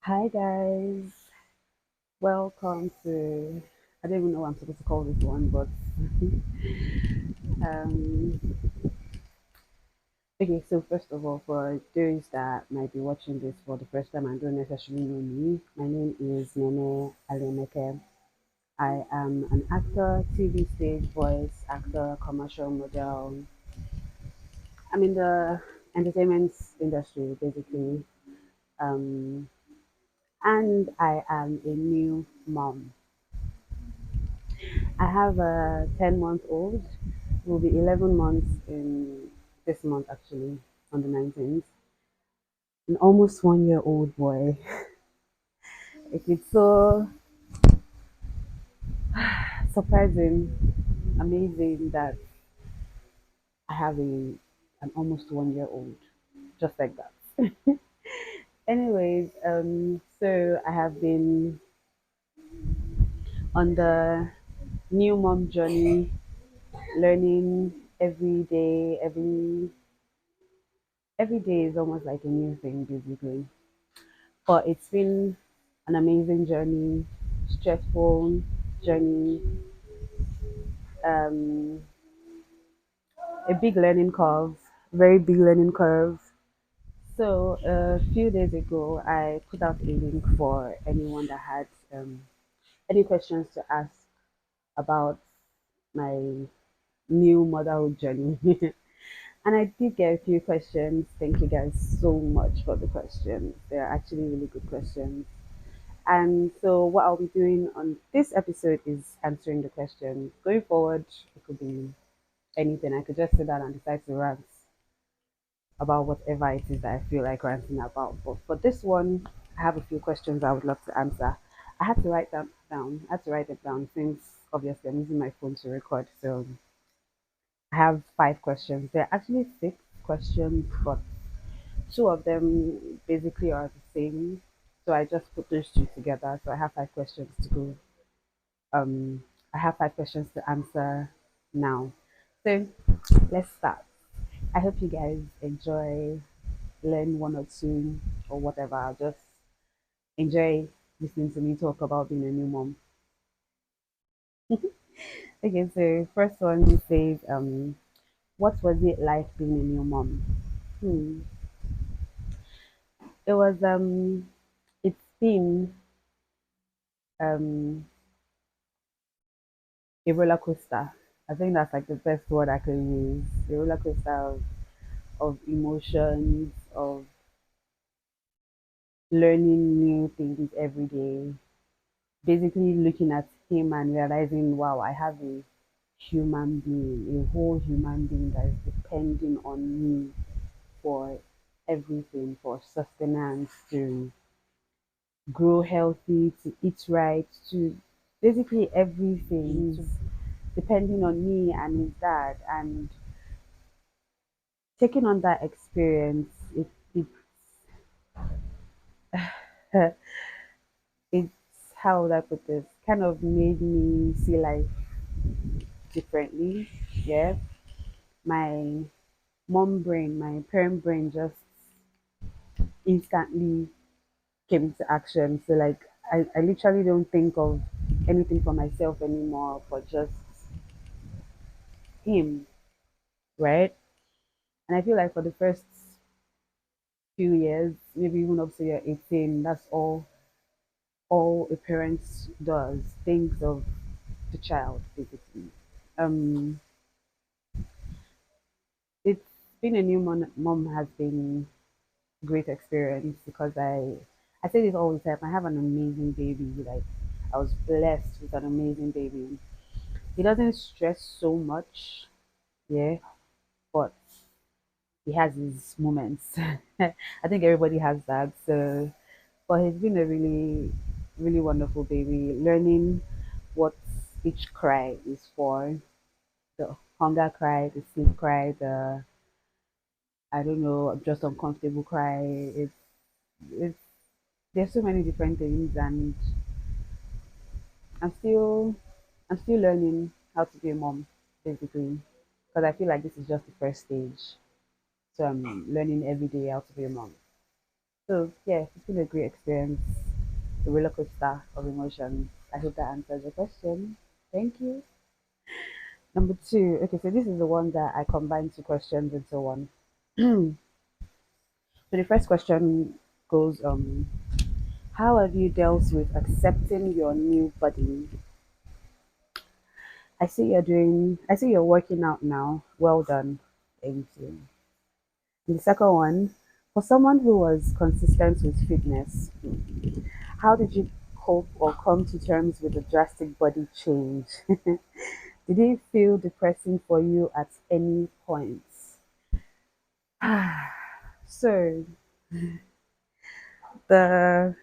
Hi guys, welcome to. I don't even know what I'm supposed to call this one, but um, okay. So first of all, for those that might be watching this for the first time and don't necessarily know me, my name is Nene Alemeke. I am an actor, TV stage voice actor, commercial model. I'm in the entertainment industry basically, um, and I am a new mom. I have a 10-month old, will be 11 months in this month actually, on the 19th. An almost 1 year old boy. It's so surprising, amazing that I have an almost 1 year old, just like that. Anyways, so I have been on the new mom journey, learning every day, every day is almost like a new thing basically. But it's been an amazing journey, stressful journey, um, a big learning curve, very big learning curve. So a few days ago, I put out a link for anyone that had any questions to ask about my new motherhood journey. And I did get a few questions. Thank you guys so much for the questions. They're actually really good questions. And so, what I'll be doing on this episode is answering the questions. Going forward, it could be anything. I could just sit down and decide to rant about whatever it is that I feel like ranting about. But for this one, I have a few questions I would love to answer. I had to write that down. I had to write it down since obviously I'm using my phone to record. So I have 5 questions. There are actually 6 questions, but two of them basically are the same. So I just put those two together. So I have 5 questions to go. um, I have 5 questions to answer now. So let's start. I hope you guys enjoy, learn one or two or whatever. I'll just enjoy listening to me talk about being a new mom. Okay, so first one says, what was it like being a new mom? Hmm. It was it's been um a roller coaster. I think that's like the best word I could use. A roller coaster of emotions, of learning new things every day, basically looking at him and realizing, wow, I have a human being, a whole human being that is depending on me for everything, for sustenance, to grow healthy, to eat right, to basically everything. He's depending on me and his dad. And taking on that experience, it it's how would I put this? Kind of made me see life differently. Yeah. My mom brain, my parent brain just instantly came into action. So like I literally don't think of anything for myself anymore, but just him, right? And I feel like for the first few years, maybe even up to year 18, that's all a parent does, thinks of the child basically. Um it's been a new mom has been great experience because I say this all the time. I have an amazing baby. Like I was blessed with an amazing baby. He doesn't stress so much, yeah, but he has his moments. I think everybody has that. So, but he's been a really wonderful baby. Learning what each cry is for, the hunger cry, the sleep cry, the I don't know, I'm just uncomfortable cry. It's there's so many different things, and I'm still I'm still learning how to be a mom, basically, because I feel like this is just the first stage. So I'm learning every day how to be a mom. So yeah, it's been a great experience, a roller coaster of emotions. I hope that answers your question. Thank you. Number two. Okay, so this is the one that I combined two questions into one. So the first question goes, how have you dealt with accepting your new body? I see you're working out now. Well done. Thank you. And the second one, for someone who was consistent with fitness, how did you cope or come to terms with the drastic body change? Did it feel depressing for you at any point? So, the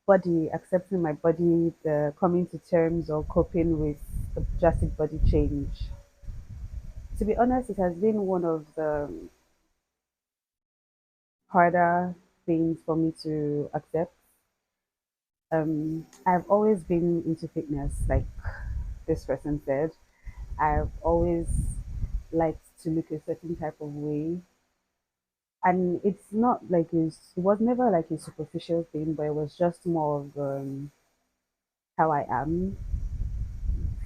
body, accepting my body, the coming to terms or coping with the drastic body change. To be honest, it has been one of the harder things for me to accept. I've always been into fitness, like this person said. I've always liked to look a certain type of way. And it's not like it was never like a superficial thing, but it was just more of how I am.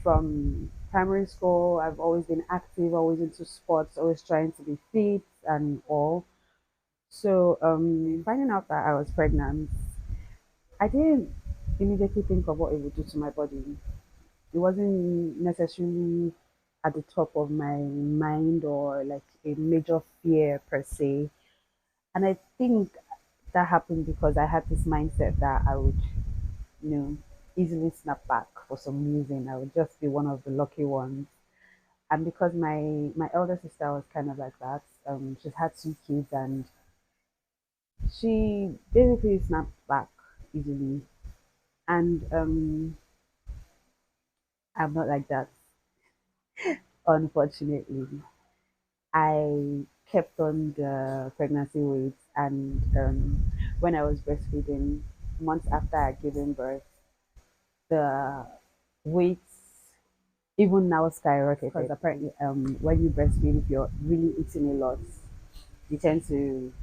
From primary school, I've always been active, always into sports, always trying to be fit and all. So, finding out that I was pregnant, I didn't immediately think of what it would do to my body. It wasn't necessarily at the top of my mind or like a major fear per se. And I think that happened because I had this mindset that I would, you know, easily snap back for some reason. I would just be one of the lucky ones. And because my elder sister was kind of like that, she's had two kids and she basically snapped back easily. And I'm not like that, unfortunately. I kept on the pregnancy weight, and when I was breastfeeding, months after I given birth, the weights even now skyrocketed because apparently, when you breastfeed, if you're really eating a lot, you tend to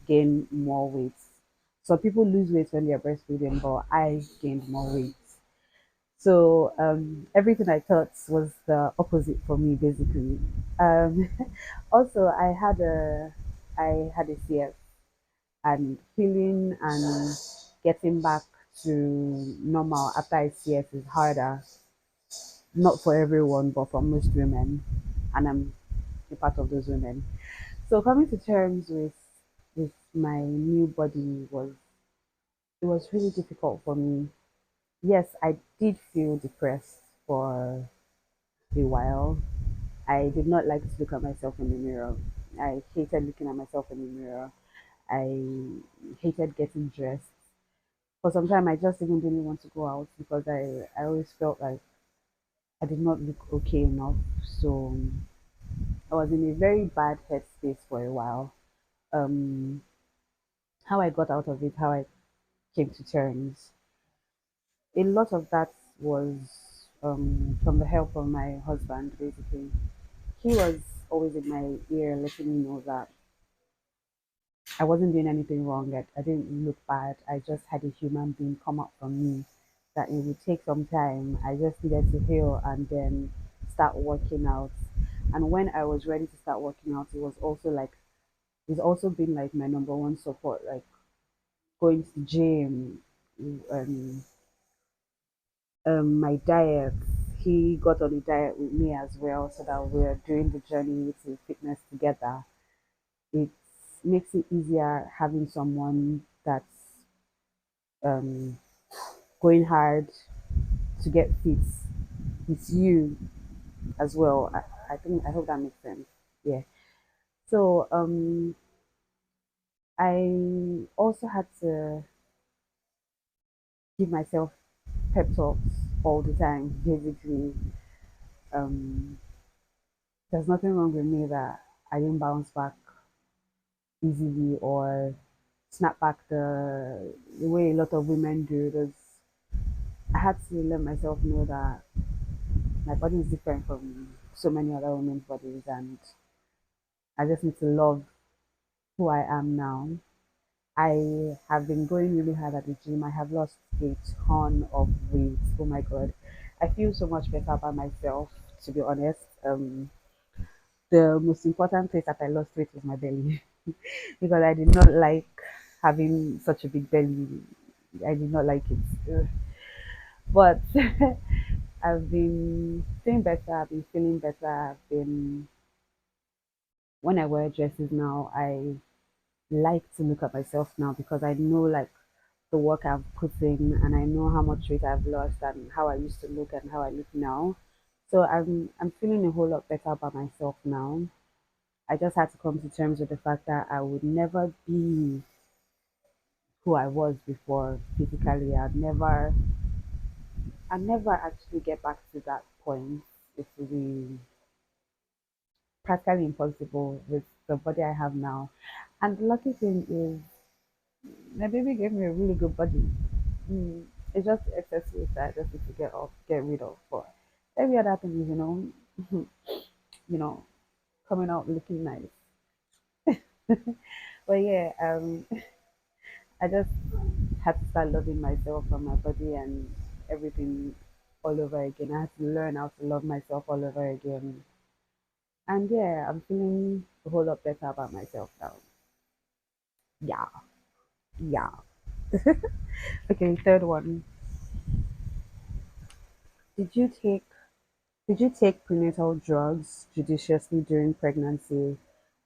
gain more weight. So people lose weight when they're breastfeeding, but I gained more weight. So everything I thought was the opposite for me, basically. Um, also, I had a CF, and healing and getting back to normal after a CF is harder. Not for everyone, but for most women, and I'm a part of those women. So coming to terms with my new body was it was really difficult for me. Yes, I did feel depressed for a while. I did not like to look at myself in the mirror. I hated looking at myself in the mirror. I hated getting dressed. For some time, I just even didn't want to go out because I always felt like I did not look okay enough. So I was in a very bad headspace for a while. Um, how I got out of it, how I came to terms. A lot of that was from the help of my husband, basically. He was always in my ear letting me know that I wasn't doing anything wrong. I didn't look bad. I just had a human being come up from me. That it would take some time. I just needed to heal and then start working out. And when I was ready to start working out, it was also like it's also been like my number one support. Like going to the gym, um, my diet. He got on a diet with me as well, so that we're doing the journey to fitness together. It makes it easier having someone that's um, going hard to get fit with you as well. I think I hope that makes sense. Yeah. So I also had to give myself pep talks all the time. Basically, um, there's nothing wrong with me that I didn't bounce back easily or snap back the way a lot of women do. I had to let myself know that my body is different from so many other women's bodies, and I just need to love who I am now I have been going really hard at the gym. I have lost a ton of weight. Oh my god. I feel so much better about myself, to be honest. The most important place that I lost weight was my belly because I did not like having such a big belly. I did not like it. Ugh. But I've been feeling better. I've been feeling better. I've been, when I wear dresses now, I like to look at myself now because I know like the work I've put in and I know how much weight I've lost and how I used to look and how I look now. So I'm feeling a whole lot better about myself now. I just had to come to terms with the fact that I would never be who I was before physically. I'd never actually get back to that point. It would be practically impossible with the body I have now. And the lucky thing is my baby gave me a really good body. Mm, it's just excess weight that I just need to get rid of. But every other thing is, you know, coming out looking nice. But yeah, I just had to start loving myself and my body and everything all over again. I had to learn how to love myself all over again. And yeah, I'm feeling a whole lot better about myself now. Yeah, yeah. Okay, third one. Did you take Did you take prenatal drugs judiciously during pregnancy?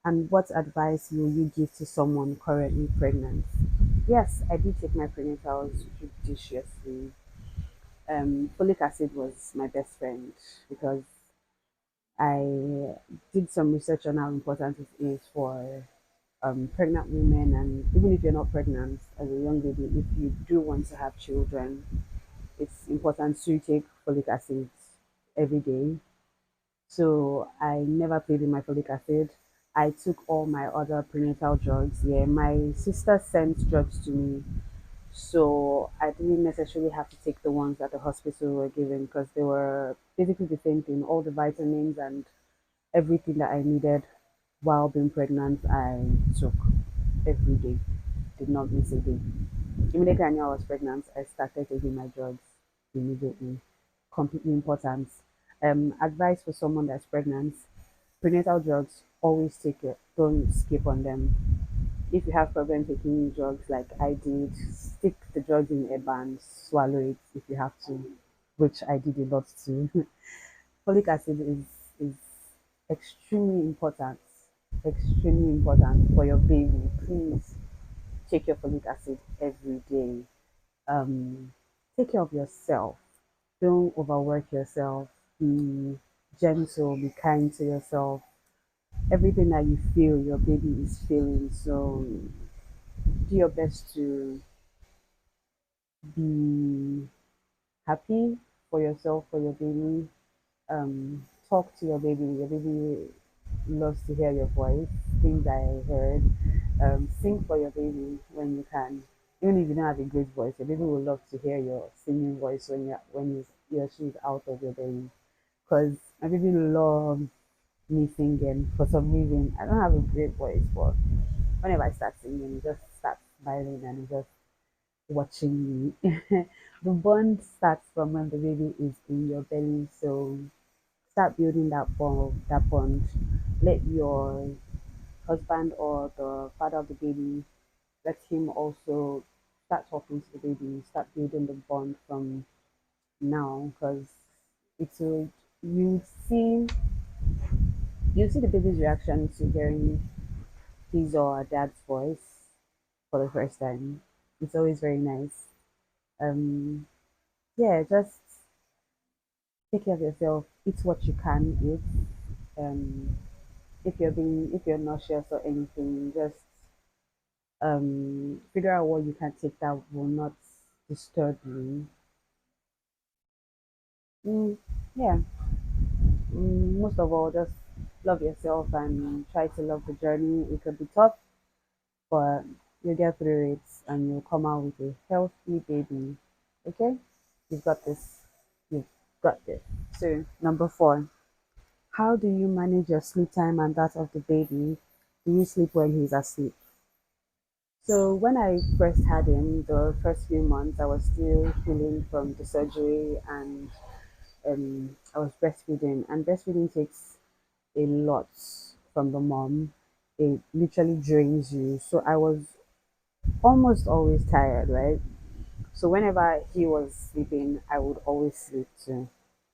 And what advice will you give to someone currently pregnant? Yes, I did take my prenatals judiciously. Folic acid was my best friend because I did some research on how important it is for pregnant women, and even if you're not pregnant as a young lady, if you do want to have children, it's important to take folic acid every day. So I never played with my folic acid. I took all my other prenatal drugs. Yeah, my sister sent drugs to me, so I didn't necessarily have to take the ones that the hospital were giving because they were basically the same thing. All the vitamins and everything that I needed while being pregnant, I took every day. Did not miss a day. Immediately I knew I was pregnant, I started taking my drugs immediately. Completely important. Advice for someone that's pregnant: prenatal drugs, always take it. Don't skip on them. If you have problem taking drugs like I did, stick the drugs in a band, swallow it if you have to, which I did a lot too. Folic acid is extremely important, extremely important for your baby. Please take your folic acid every day. Um, take care of yourself. Don't overwork yourself. Be gentle. Be kind to yourself. Everything that you feel, your baby is feeling. So do your best to be happy for yourself, for your baby. Talk to your baby. Your baby loves to hear your voice. Things I heard. Sing for your baby when you can. Even if you don't have a great voice, your baby will love to hear your singing voice he or she is out of your belly. Because my baby loves me singing for some reason. I don't have a great voice, but whenever I start singing, he just starts smiling and he just watching me. The bond starts from when the baby is in your belly, so start building that bond. Let your husband or the father of the baby, let him also start talking to the baby, start building the bond from now, because it's a you see you see the baby's reaction to hearing his or her dad's voice for the first time. It's always very nice. Um, yeah, just take care of yourself. Eat what you can eat. If you're nauseous or anything, just figure out what you can take that will not disturb you. Mm, yeah. Most of all, just love yourself and try to love the journey. It could be tough, but you'll get through it and you'll come out with a healthy baby. Okay? You've got this. You've got this. So, number four, how do you manage your sleep time and that of the baby? Do you sleep when he's asleep? So when I first had him, the first few months, I was still healing from the surgery, and I was breastfeeding, and breastfeeding takes a lot from the mom. It literally drains you. So I was almost always tired, right? So whenever he was sleeping, I would always sleep too,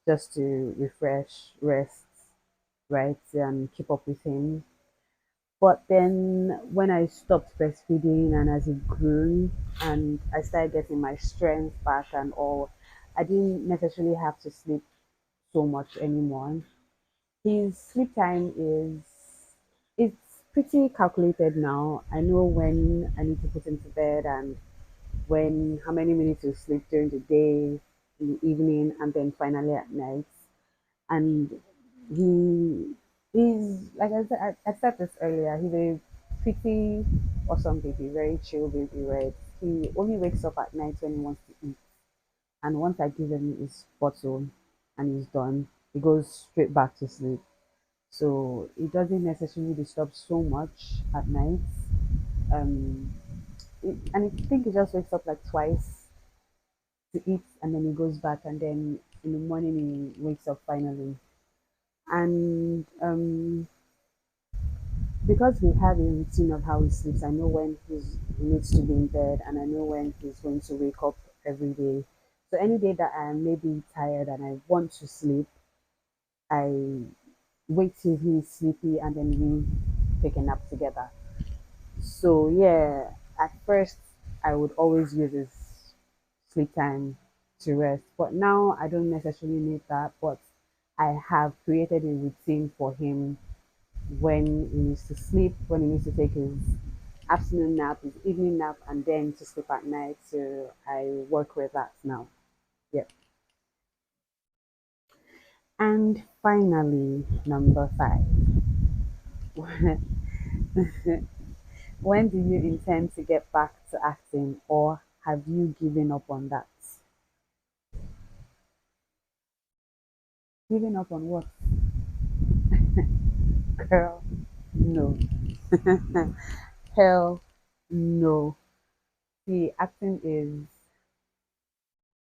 just to refresh, rest, right, and keep up with him. But then when I stopped breastfeeding and as it grew and I started getting my strength back and all, I didn't necessarily have to sleep so much anymore. His sleep time is it's pretty calculated now. I know when I need to put him to bed and when how many minutes you sleep during the day, in the evening, and then finally at night. And he he's like I said this earlier. He's a pretty awesome baby, very chill baby, right? He only wakes up at night when he wants to eat, and once I give him his bottle and he's done, he goes straight back to sleep. So it doesn't necessarily disturb so much at night. Um, and I think he just wakes up like twice to eat, and then he goes back, and then in the morning he wakes up finally. And because we have a routine of how he sleeps, I know when he needs to be in bed, and I know when he's going to wake up every day. So any day that I am maybe tired and I want to sleep, I wait till he's sleepy and then we take a nap together. So yeah, at first I would always use his sleep time to rest, but now I don't necessarily need that. But I have created a routine for him when he needs to sleep, when he needs to take his afternoon nap, his evening nap, and then to sleep at night. So I work with that now. Yeah. And finally, number five. When do you intend to get back to acting, or have you given up on that? Given up on what? Girl, no. Hell no. See, acting is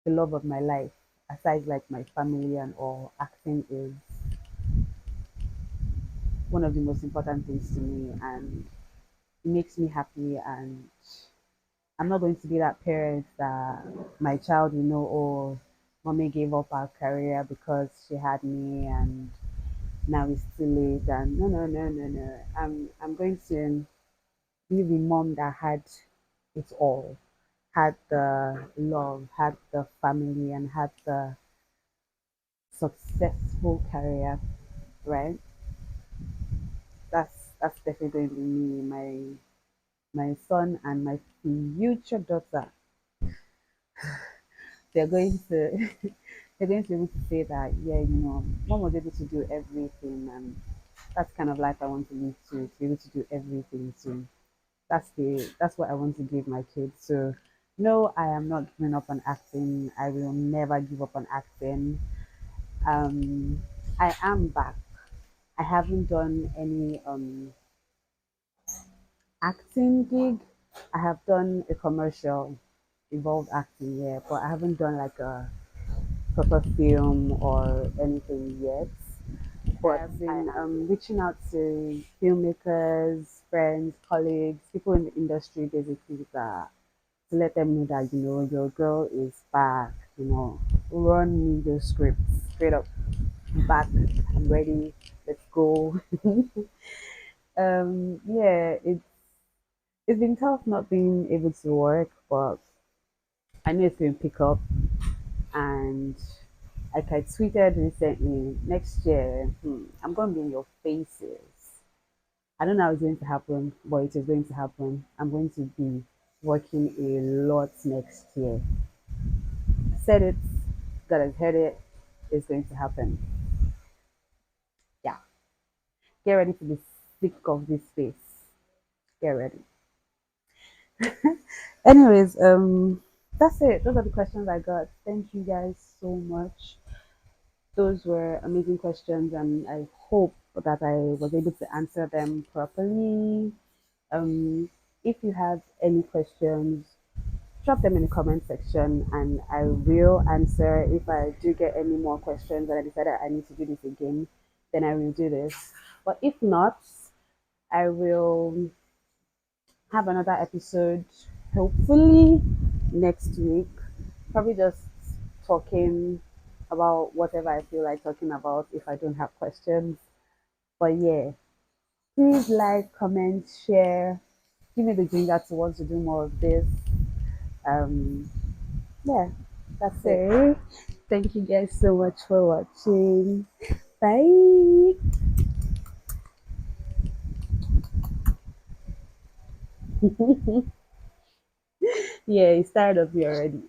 the love of my life. Aside like my family and all, acting is one of the most important things to me, and it makes me happy. And I'm not going to be that parent that my child will know, oh, mommy gave up her career because she had me and now it's too late. And no, no, no, no, no. I'm going to be the mom that had it all, had the love, had the family, and had the successful career, right? That's definitely going to be me, my son and my future daughter. They're going to they're going to be able to say that, yeah, mom was able to do everything, and that's kind of life I want to live to be able to do everything too. That's what I want to give my kids. So no, I am not giving up on acting. I will never give up on acting. Um, I am back. I haven't done any acting gig. I have done a commercial involved acting, yeah, but I haven't done like a proper film or anything yet. But I've been reaching out to filmmakers, friends, colleagues, people in the industry basically that to let them know that your girl is back. Run me those scripts straight up. I'm back. I'm ready. Let's go. Yeah, it's been tough not being able to work, but I know it's going to pick up. And like I tweeted recently, next year, I'm going to be in your faces. I don't know how it's going to happen, but it is going to happen. I'm going to be working a lot next year. Said it, God has heard it, it's going to happen. Yeah, get ready to be sick of this space. Get ready. Anyways, that's it. Those are the questions I got. Thank you guys so much. Those were amazing questions, and I hope that I was able to answer them properly. Um, if you have any questions, drop them in the comment section and I will answer. If I do get any more questions and I decide that I need to do this again, then I will do this. But if not, I will have another episode hopefully next week. Probably just talking about whatever I feel like talking about if I don't have questions. But yeah, please like, comment, share. Give me the ginger to want to do more of this. Um, yeah, that's it. So, thank you guys so much for watching. Bye. Yeah, he's tired of me already.